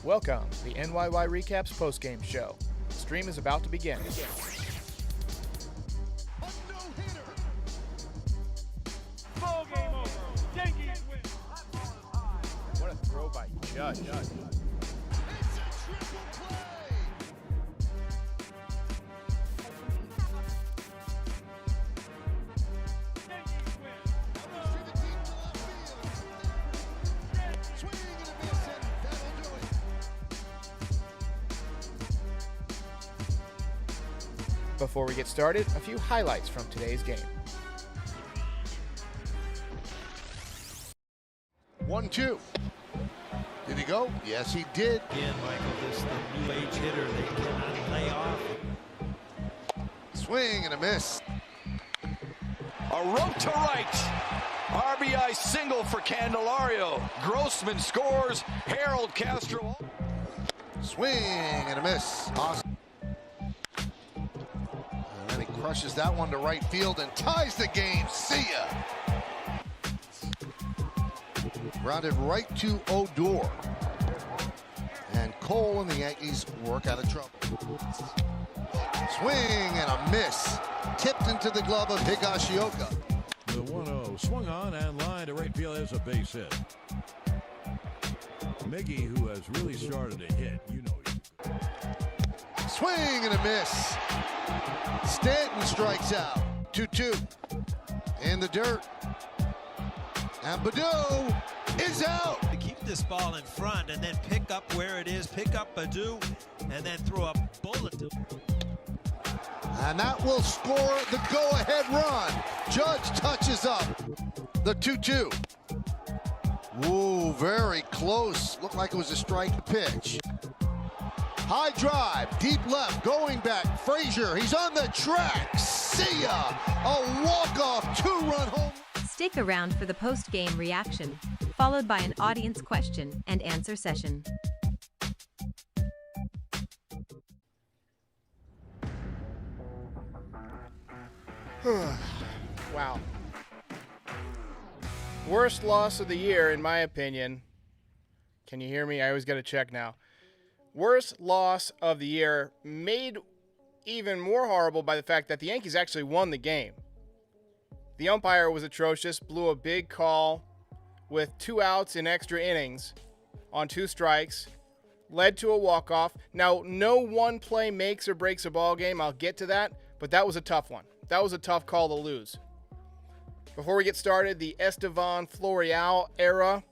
Welcome to the NYY Recaps postgame show. The stream is about to begin. Ball game over. Yankees win. What a throw by Judge. It's a triple play. Yankees win. Ellis to the deep to left field. Swing and a miss, and that'll do it. Before we get started, a few highlights from today's game. 1-2. Did he go? Yes, he did. Again, Michael, this is the new age hitter. They cannot lay off. Swing and a miss. A rope to right. RBI single for Candelario. Grossman scores. Harold Castro. Swing and a miss. Awesome. And then he crushes that one to right field and ties the game. See ya. Grounded right to Odor. And Cole and the Yankees work out of trouble. Swing and a miss. Tipped into the glove of Higashioka. The 1-0 swung on and line to right field as a base hit. Miggy, who has really started to hit, you know. Swing and a miss. Stanton strikes out. 2-2. In the dirt. And Badeau is out. To keep this ball in front and then pick up where it is, pick up Badeau, and then throw a bullet. And that will score the go-ahead run. Judge touches up the 2-2. Ooh, very close. Looked like it was a strike pitch. High drive, deep left, going back. Frazier, he's on the track. See ya! A walk-off two-run home. Stick around for the post-game reaction, followed by an audience question and answer session. Wow. Worst loss of the year, in my opinion. Can you hear me? I always got to check now. Worst loss of the year, made even more horrible by the fact that the Yankees actually won the game. The umpire was atrocious, blew a big call with 2 outs in extra innings on 2 strikes, led to a walk-off. Now, no one play makes or breaks a ball game. I'll get to that, but that was a tough one. That was a tough call to lose. Before we get started, the Estevan Florial era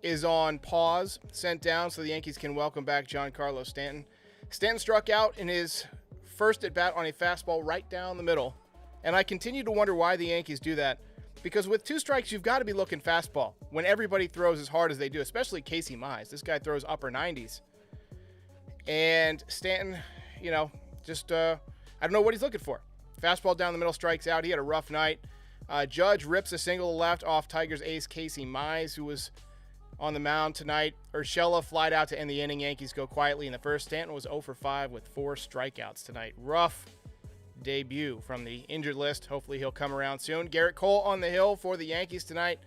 is on pause, sent down so the Yankees can welcome back Giancarlo Stanton. Stanton struck out in his first at-bat on a fastball right down the middle. And I continue to wonder why the Yankees do that. Because with 2 strikes, you've got to be looking fastball when everybody throws as hard as they do, especially Casey Mize. This guy throws upper 90s. And Stanton, you know, just, I don't know what he's looking for. Fastball down the middle, strikes out. He had a rough night. Judge rips a single to left off Tigers ace Casey Mize, who was on the mound tonight. Urshela flied out to end the inning. Yankees go quietly in the first. Stanton was 0 for 5 with 4 strikeouts tonight. Rough debut from the injured list. Hopefully he'll come around soon. Garrett Cole on the hill for the Yankees tonight.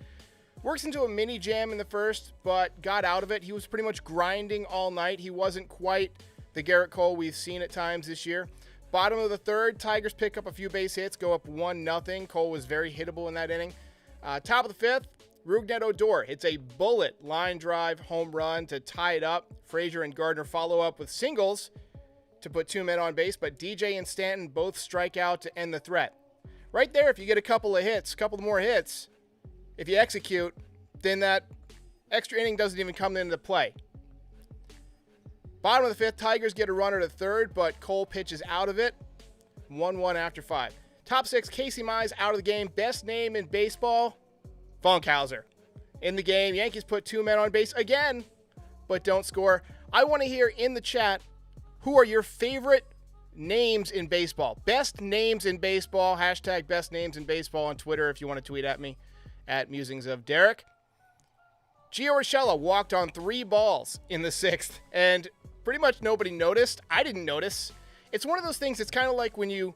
Works into a mini jam in the first, but got out of it. He was pretty much grinding all night. He wasn't quite the Garrett Cole we've seen at times this year. Bottom of the third, Tigers pick up a few base hits, go up 1-0. Cole was very hittable in that inning. Top of the fifth, Rougned Odor hits a bullet line drive home run to tie it up. Frazier and Gardner follow up with singles to put 2 men on base, but DJ and Stanton both strike out to end the threat. Right there, if you get a couple of hits, a couple more hits, if you execute, then that extra inning doesn't even come into play. Bottom of the fifth, Tigers get a runner to third, but Cole pitches out of it. 1-1 after 5. Top 6, Casey Mize out of the game. Best name in baseball, Funkhauser. In the game, Yankees put 2 men on base again, but don't score. I want to hear in the chat, who are your favorite names in baseball? Best names in baseball. Hashtag best names in baseball on Twitter if you want to tweet at me at Musings of Derek. Gio Urshela walked on 3 balls in the 6th, and pretty much nobody noticed. I didn't notice. It's one of those things, it's kind of like when you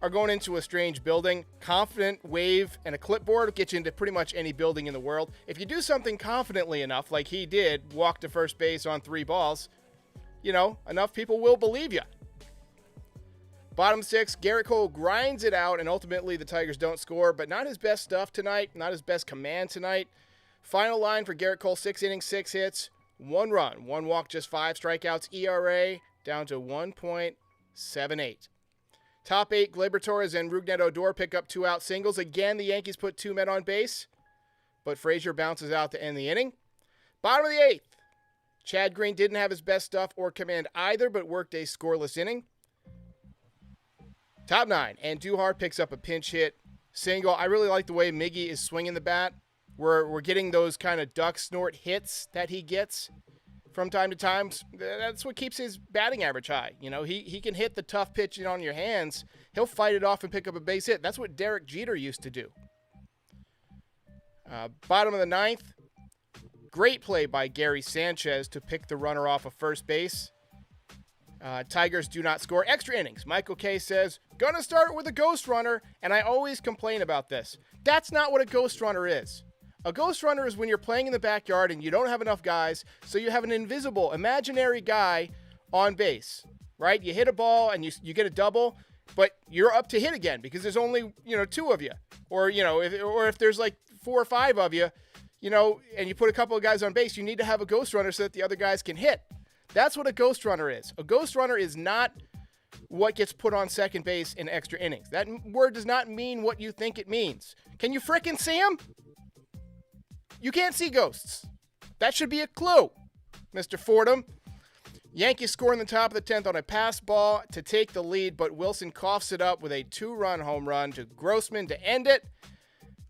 are going into a strange building. Confident wave and a clipboard will get you into pretty much any building in the world. If you do something confidently enough, like he did, walk to first base on 3 balls, enough people will believe you. Bottom 6, Garrett Cole grinds it out, and ultimately the Tigers don't score, but not his best stuff tonight, not his best command tonight. Final line for Garrett Cole, 6 innings, 6 hits, 1 run, 1 walk, just 5 strikeouts, ERA down to 1.78. Top 8, Gleyber Torres and Rougned Odor pick up 2-out singles. Again, the Yankees put 2 men on base, but Frazier bounces out to end the inning. Bottom of the 8th, Chad Green didn't have his best stuff or command either, but worked a scoreless inning. Top 9, and Duhar picks up a pinch hit single. I really like the way Miggy is swinging the bat. We're getting those kind of duck snort hits that he gets from time to time. That's what keeps his batting average high. He can hit the tough pitch on your hands. He'll fight it off and pick up a base hit. That's what Derek Jeter used to do. Bottom of the 9th, great play by Gary Sanchez to pick the runner off of first base. Tigers do not score. Extra innings. Michael K says, gonna start with a ghost runner, and I always complain about this. That's not what a ghost runner is. A ghost runner is when you're playing in the backyard and you don't have enough guys, so you have an invisible, imaginary guy on base, right? You hit a ball and you get a double, but you're up to hit again because there's only, 2 of you. Or, if there's like 4 or 5 of you, and you put a couple of guys on base, you need to have a ghost runner so that the other guys can hit. That's what a ghost runner is. A ghost runner is not what gets put on second base in extra innings. That word does not mean what you think it means. Can you frickin' see them? You can't see ghosts. That should be a clue, Mr. Fordham. Yankees score in the top of the 10th on a pass ball to take the lead, but Wilson coughs it up with a 2-run home run to Grossman to end it.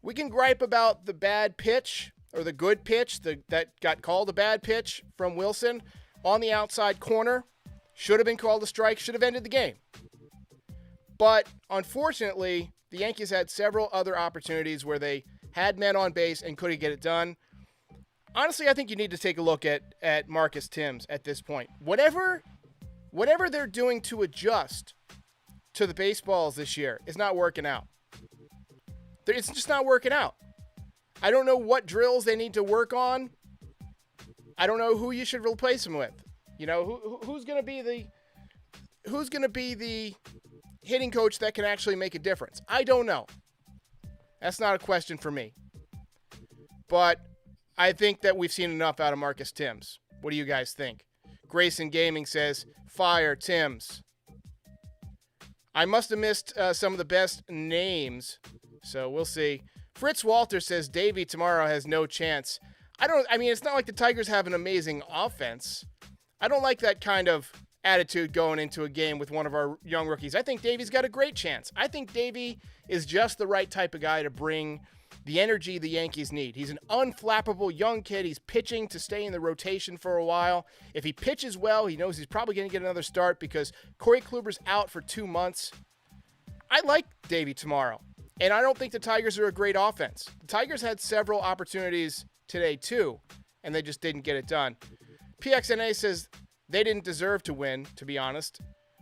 We can gripe about the bad pitch, or the good pitch that got called a bad pitch from Wilson on the outside corner. Should have been called a strike, should have ended the game. But unfortunately, the Yankees had several other opportunities where they had men on base and couldn't get it done. Honestly, I think you need to take a look at Marcus Thames at this point. Whatever they're doing to adjust to the baseballs this year is not working out. It's just not working out. I don't know what drills they need to work on. I don't know who you should replace him with. Who's going to be the hitting coach that can actually make a difference? I don't know. That's not a question for me. But I think that we've seen enough out of Marcus Thames. What do you guys think? Grayson Gaming says, fire Thames. I must have missed some of the best names, so we'll see. Fritz Walter says Davey tomorrow has no chance. It's not like the Tigers have an amazing offense. I don't like that kind of attitude going into a game with one of our young rookies. I think Davey's got a great chance. I think Davey is just the right type of guy to bring the energy the Yankees need. He's an unflappable young kid. He's pitching to stay in the rotation for a while. If he pitches well, he knows he's probably going to get another start because Corey Kluber's out for 2 months. I like Davey tomorrow, and I don't think the Tigers are a great offense. The Tigers had several opportunities today too, and they just didn't get it done. PXNA says they didn't deserve to win, to be honest.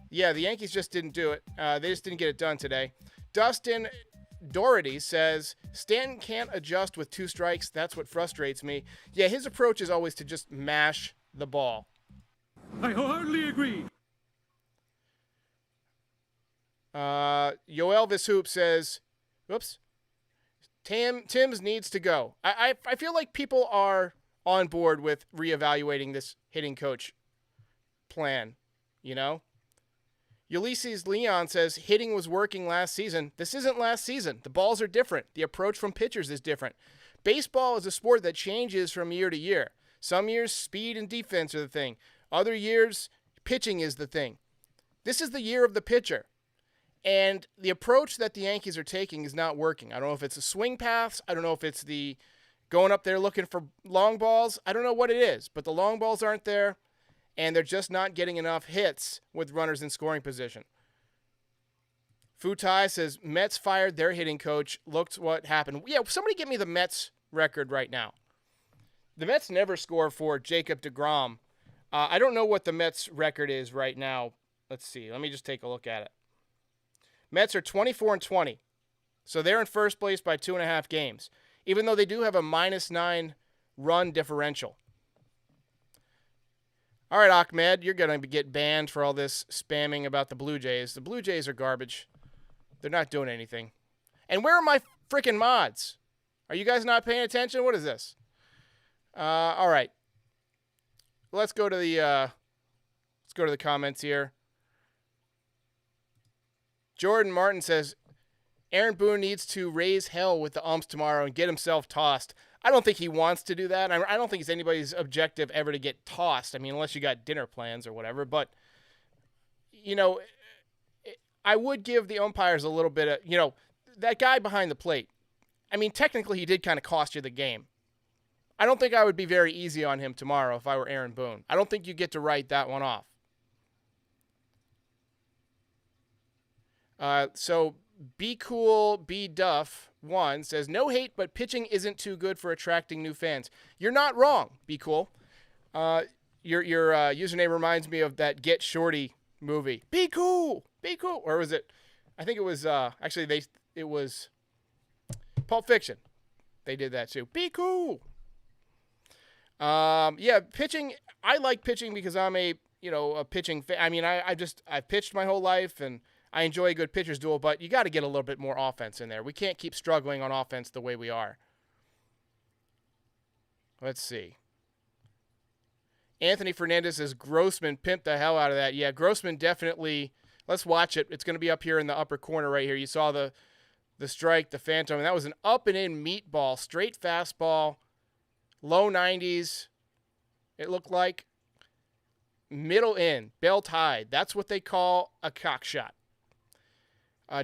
Yeah, the Yankees just didn't do it. They just didn't get it done today. Dustin Doherty says, Stanton can't adjust with 2 strikes. That's what frustrates me. Yeah, his approach is always to just mash the ball. I wholeheartedly agree. Yoelvis Hoop says, Timms needs to go. I feel like people are on board with reevaluating this hitting coach plan, Ulysses Leon says hitting was working last season. This isn't last season. The balls are different. The approach from pitchers is different. Baseball is a sport that changes from year to year. Some years, speed and defense are the thing. Other years, pitching is the thing. This is the year of the pitcher. And the approach that the Yankees are taking is not working. I don't know if it's the swing paths. I don't know if it's the going up there looking for long balls. I don't know what it is, but the long balls aren't there. And they're just not getting enough hits with runners in scoring position. Futai says, Mets fired their hitting coach. Looked what happened. Yeah, somebody give me the Mets record right now. The Mets never score for Jacob deGrom. I don't know what the Mets record is right now. Let's see. Let me just take a look at it. Mets are 24-20. So they're in first place by 2.5 games, even though they do have a -9 run differential. All right, Ahmed, you're going to get banned for all this spamming about the Blue Jays. The Blue Jays are garbage. They're not doing anything. And where are my freaking mods? Are you guys not paying attention? What is this? All right. Let's go to the comments here. Jordan Martin says, Aaron Boone needs to raise hell with the umps tomorrow and get himself tossed. I don't think he wants to do that. I don't think it's anybody's objective ever to get tossed. I mean, unless you got dinner plans or whatever. But, you know, I would give the umpires a little bit of, you know, that guy behind the plate. I mean, technically he did kind of cost you the game. I don't think I would be very easy on him tomorrow if I were Aaron Boone. I don't think you get to write that one off. So Be Cool, Be Duff 1 says, no hate, but pitching isn't too good for attracting new fans. You're not wrong, Be Cool. Your username reminds me of that Get Shorty movie. Be cool, be cool. Or was it? I think it was it was Pulp Fiction. They did that too. Be cool. Yeah, pitching. I like pitching because I'm a pitching fan. I mean, I've pitched my whole life and I enjoy a good pitcher's duel, but you got to get a little bit more offense in there. We can't keep struggling on offense the way we are. Let's see. Anthony Fernandez says Grossman pimped the hell out of that. Yeah, Grossman definitely. Let's watch it. It's going to be up here in the upper corner right here. You saw the strike, the phantom, and that was an up and in meatball, straight fastball, low 90s. It looked like middle in, bell tied. That's what they call a cock shot.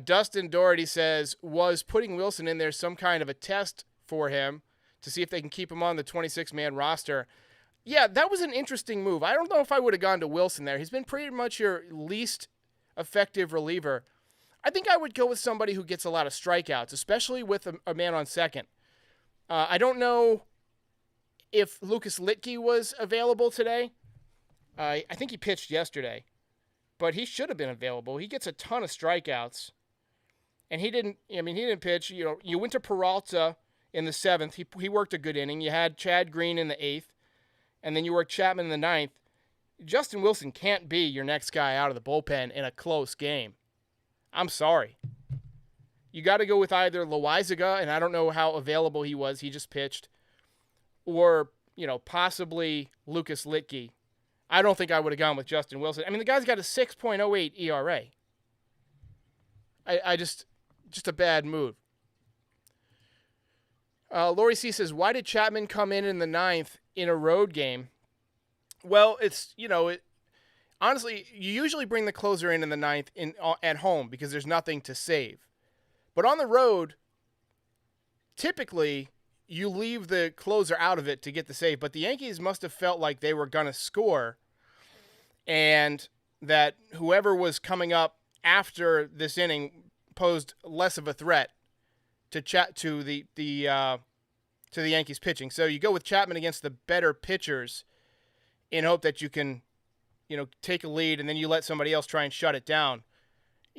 Dustin Doherty says, was putting Wilson in there some kind of a test for him to see if they can keep him on the 26-man roster? Yeah, that was an interesting move. I don't know if I would have gone to Wilson there. He's been pretty much your least effective reliever. I think I would go with somebody who gets a lot of strikeouts, especially with a man on second. I don't know if Lucas Litke was available today. I think he pitched yesterday, but he should have been available. He gets a ton of strikeouts, and he didn't pitch. You know, you went to Peralta in the 7th. He worked a good inning. You had Chad Green in the 8th, and then you worked Chapman in the 9th. Justin Wilson can't be your next guy out of the bullpen in a close game. I'm sorry. You got to go with either Loaizaga, and I don't know how available he was. He just pitched. Or, possibly Lucas Litke. I don't think I would have gone with Justin Wilson. I mean, the guy's got a 6.08 ERA. I just a bad move. Lori C says, why did Chapman come in the 9th in a road game? Well, it's, honestly, you usually bring the closer in the 9th at home because there's nothing to save. But on the road, typically, you leave the closer out of it to get the save. But the Yankees must have felt like they were going to score and that whoever was coming up after this inning posed less of a threat to the Yankees pitching. So you go with Chapman against the better pitchers in hope that you can, take a lead and then you let somebody else try and shut it down.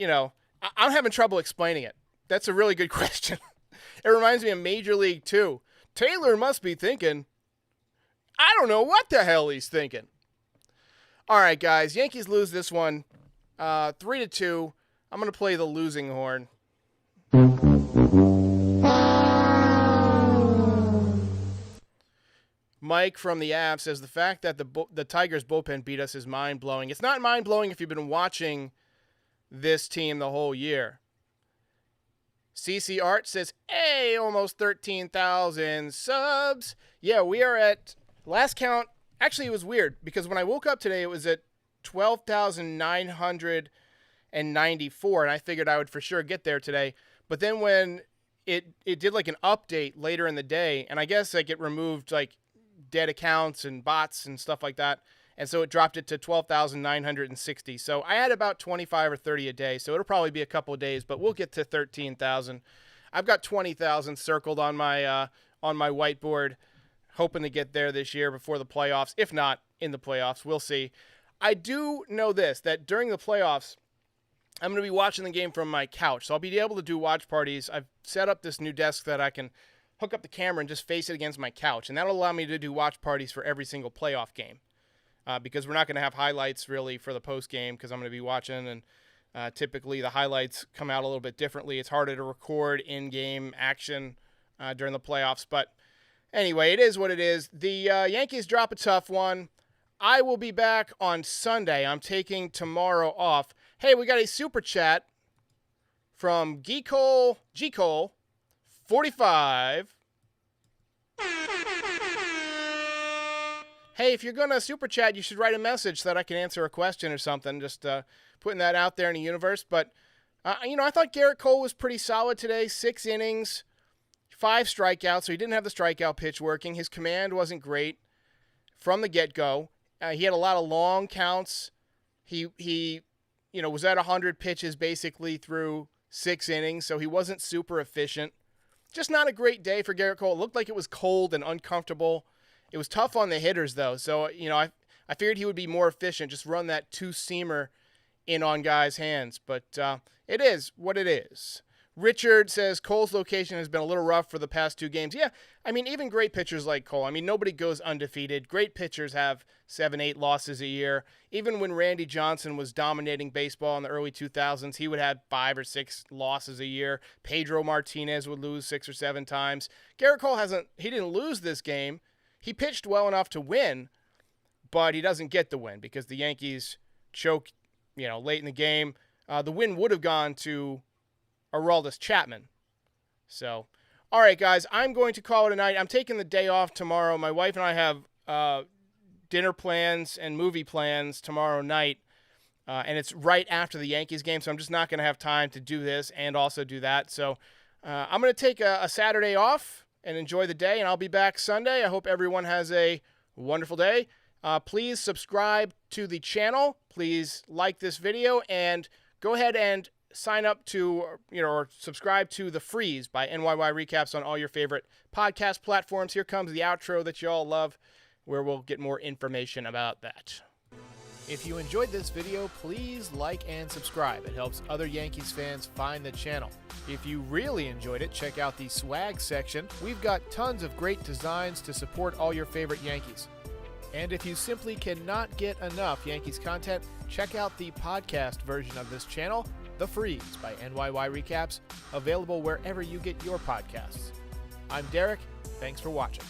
I'm having trouble explaining it. That's a really good question. It reminds me of Major League 2. Taylor must be thinking, I don't know what the hell he's thinking. All right, guys. Yankees lose this one 3-2. I'm going to play the losing horn. Mike from the app says the fact that the Tigers bullpen beat us is mind-blowing. It's not mind-blowing if you've been watching this team the whole year. CC Art says, hey, almost 13,000 subs. Yeah, we are at, last count, actually it was weird because when I woke up today it was at 12,994 and I figured I would for sure get there today. But then when it did like an update later in the day, and I guess like it removed like dead accounts and bots and stuff like that. And so it dropped it to 12,960. So I had about 25 or 30 a day. So it'll probably be a couple of days, but we'll get to 13,000. I've got 20,000 circled on my whiteboard, hoping to get there this year before the playoffs. If not in the playoffs, we'll see. I do know this, that during the playoffs, I'm going to be watching the game from my couch. So I'll be able to do watch parties. I've set up this new desk that I can hook up the camera and just face it against my couch. And that'll allow me to do watch parties for every single playoff game. because we're not going to have highlights really for the post game because I'm going to be watching, and typically the highlights come out a little bit differently. It's harder to record in-game action during the playoffs, but anyway, it is what it is. The Yankees drop a tough one. I will be back on Sunday. I'm taking tomorrow off. Hey, we got a super chat from G Cole 45. Hey, if you're going to super chat, you should write a message so that I can answer a question or something. Just putting that out there in the universe. But, I thought Garrett Cole was pretty solid today. 6 innings, 5 strikeouts, so he didn't have the strikeout pitch working. His command wasn't great from the get-go. He had a lot of long counts. He was at 100 pitches basically through 6 innings, so he wasn't super efficient. Just not a great day for Garrett Cole. It looked like it was cold and uncomfortable. It was tough on the hitters, though, so, I figured he would be more efficient, just run that 2-seamer in on guys' hands. But it is what it is. Richard says Cole's location has been a little rough for the past 2 games. Yeah, even great pitchers like Cole. Nobody goes undefeated. Great pitchers have 7-8 losses a year. Even when Randy Johnson was dominating baseball in the early 2000s, he would have 5 or 6 losses a year. Pedro Martinez would lose 6 or 7 times. Garrett Cole he didn't lose this game. He pitched well enough to win, but he doesn't get the win because the Yankees choke, late in the game. The win would have gone to Aroldis Chapman. So, all right, guys, I'm going to call it a night. I'm taking the day off tomorrow. My wife and I have dinner plans and movie plans tomorrow night, and it's right after the Yankees game, so I'm just not going to have time to do this and also do that. So I'm going to take a Saturday off and enjoy the day, and I'll be back Sunday. I hope everyone has a wonderful day. Please subscribe to the channel. Please like this video, and go ahead and sign up to, or subscribe to the Frieze by NYY Recaps on all your favorite podcast platforms. Here comes the outro that you all love, where we'll get more information about that. If you enjoyed this video, please like and subscribe. It helps other Yankees fans find the channel. If you really enjoyed it, check out the swag section. We've got tons of great designs to support all your favorite Yankees. And if you simply cannot get enough Yankees content, check out the podcast version of this channel, The Frieze by NYY Recaps, available wherever you get your podcasts. I'm Derek. Thanks for watching.